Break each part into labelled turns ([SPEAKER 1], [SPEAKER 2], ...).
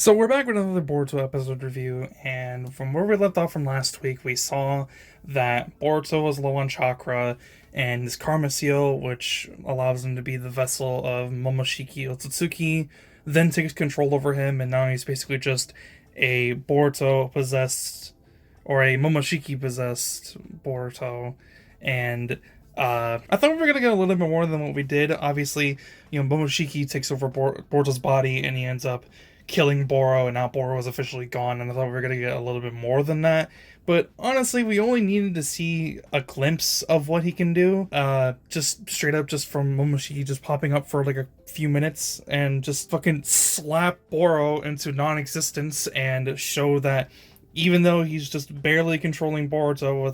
[SPEAKER 1] So we're back with another Boruto episode review, and from where we left off from last week, we saw that Boruto was low on chakra, and this karma seal, which allows him to be the vessel of Momoshiki Otsutsuki, then takes control over him, and now he's basically just a Boruto possessed, or a Momoshiki possessed Boruto, and I thought we were gonna get a little bit more than what we did. Obviously, Momoshiki takes over Boruto's body, and he ends up killing Boro, and now Boro is officially gone, and I thought we were going to get a little bit more than that. But honestly, we only needed to see a glimpse of what he can do. Just straight up, just from Momoshiki just popping up for like a few minutes and just fucking slap Boro into non-existence and show that even though he's just barely controlling Boruto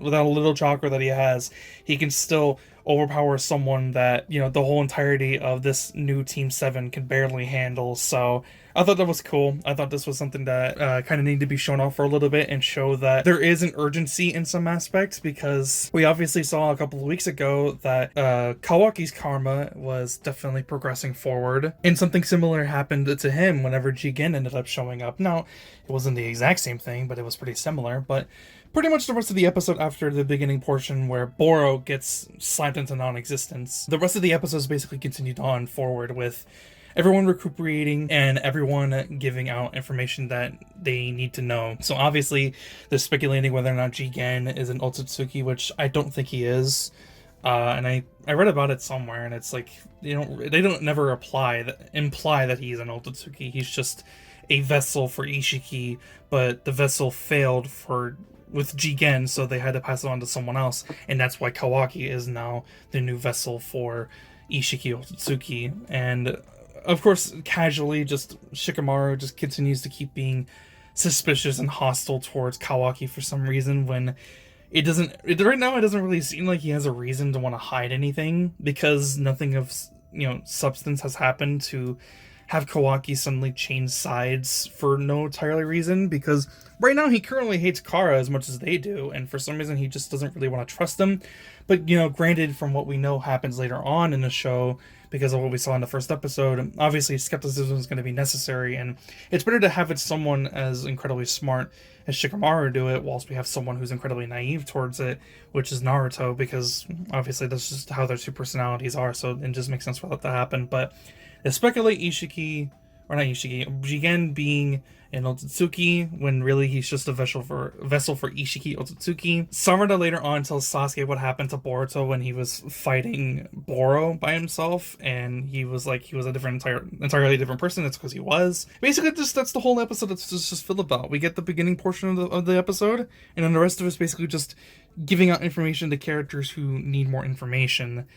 [SPEAKER 1] without a little chakra that he has, he can still overpower someone that, the whole entirety of this new Team 7 can barely handle. So I thought that was cool. I thought this was something that kind of needed to be shown off for a little bit and show that there is an urgency in some aspects, because we obviously saw a couple of weeks ago that Kawaki's karma was definitely progressing forward, and something similar happened to him whenever Jigen ended up showing up. Now, it wasn't the exact same thing, but it was pretty similar. But pretty much the rest of the episode, after the beginning portion where Boro gets slammed into non-existence, the rest of the episodes basically continued on forward with everyone recuperating and everyone giving out information that they need to know. So obviously, they're speculating whether or not Jigen is an Otsutsuki, which I don't think he is. And I read about it somewhere, and it's like they don't never imply that he's an Otsutsuki. He's just a vessel for Ishiki, but the vessel failed with Jigen, so they had to pass it on to someone else, and that's why Kawaki is now the new vessel for Ishiki Otsutsuki. And of course, casually, just Shikamaru just continues to keep being suspicious and hostile towards Kawaki for some reason, when right now it doesn't really seem like he has a reason to want to hide anything, because nothing of substance has happened to have Kawaki suddenly change sides for no entirely reason, because right now he currently hates Kara as much as they do, and for some reason he just doesn't really want to trust them. But granted, from what we know happens later on in the show, because of what we saw in the first episode, obviously skepticism is going to be necessary, and it's better to have it someone as incredibly smart as Shikamaru do it, whilst we have someone who's incredibly naive towards it, which is Naruto, because obviously that's just how their two personalities are, so it just makes sense for that to happen. But they speculate Jigen being an Otsutsuki, when really he's just a vessel for Ishiki Otsutsuki. Samurada later on tells Sasuke what happened to Boruto when he was fighting Boro by himself, and he was a entirely different person. It's because he was. Basically, that's the whole episode. It's just filled about. We get the beginning portion of the episode, and then the rest of it's basically just giving out information to characters who need more information.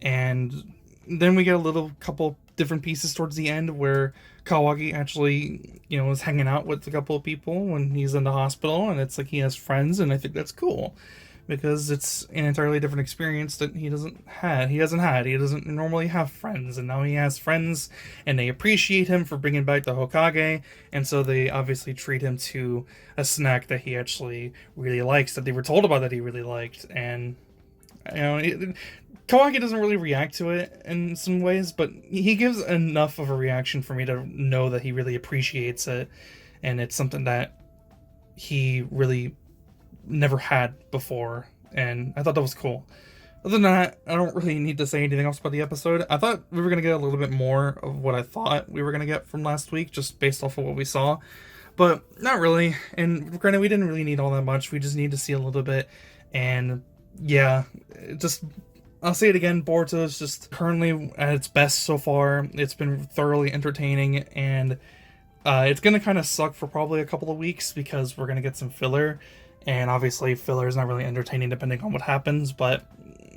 [SPEAKER 1] And then we get a little couple different pieces towards the end where Kawaki actually, is hanging out with a couple of people when he's in the hospital, and it's like he has friends, and I think that's cool, because it's an entirely different experience that he hasn't had. He doesn't normally have friends, and now he has friends, and they appreciate him for bringing back the Hokage, and so they obviously treat him to a snack that he actually really likes, that they were told about that he really liked. And Kawaki doesn't really react to it in some ways, but he gives enough of a reaction for me to know that he really appreciates it, and it's something that he really never had before, and I thought that was cool. Other than that, I don't really need to say anything else about the episode. I thought we were going to get a little bit more of what I thought we were going to get from last week, just based off of what we saw, but not really. And granted, we didn't really need all that much. We just need to see a little bit, and yeah, I'll say it again, Boruto is just currently at its best so far. It's been thoroughly entertaining, and it's going to kind of suck for probably a couple of weeks, because we're going to get some filler, and obviously filler is not really entertaining depending on what happens, but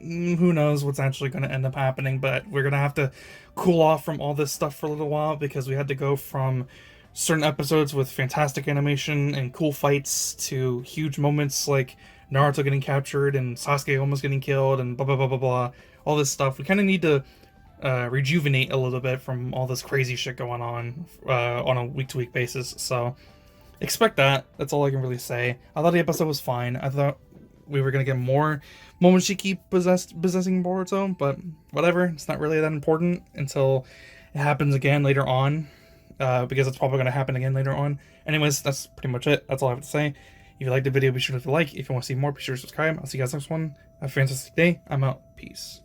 [SPEAKER 1] who knows what's actually going to end up happening. But we're going to have to cool off from all this stuff for a little while, because we had to go from certain episodes with fantastic animation and cool fights to huge moments like Naruto getting captured and Sasuke almost getting killed and blah blah blah blah blah, all this stuff. We kind of need to rejuvenate a little bit from all this crazy shit going on a week-to-week basis. So expect that. That's all I can really say. I thought the episode was fine. I thought we were gonna get more Momoshiki possessing Boruto, but whatever. It's not really that important until it happens again later on. because it's probably going to happen again later on. Anyways, that's pretty much it. That's all I have to say. If you liked the video, be sure to like. If you want to see more, be sure to subscribe. I'll see you guys next one. Have a fantastic day. I'm out. Peace.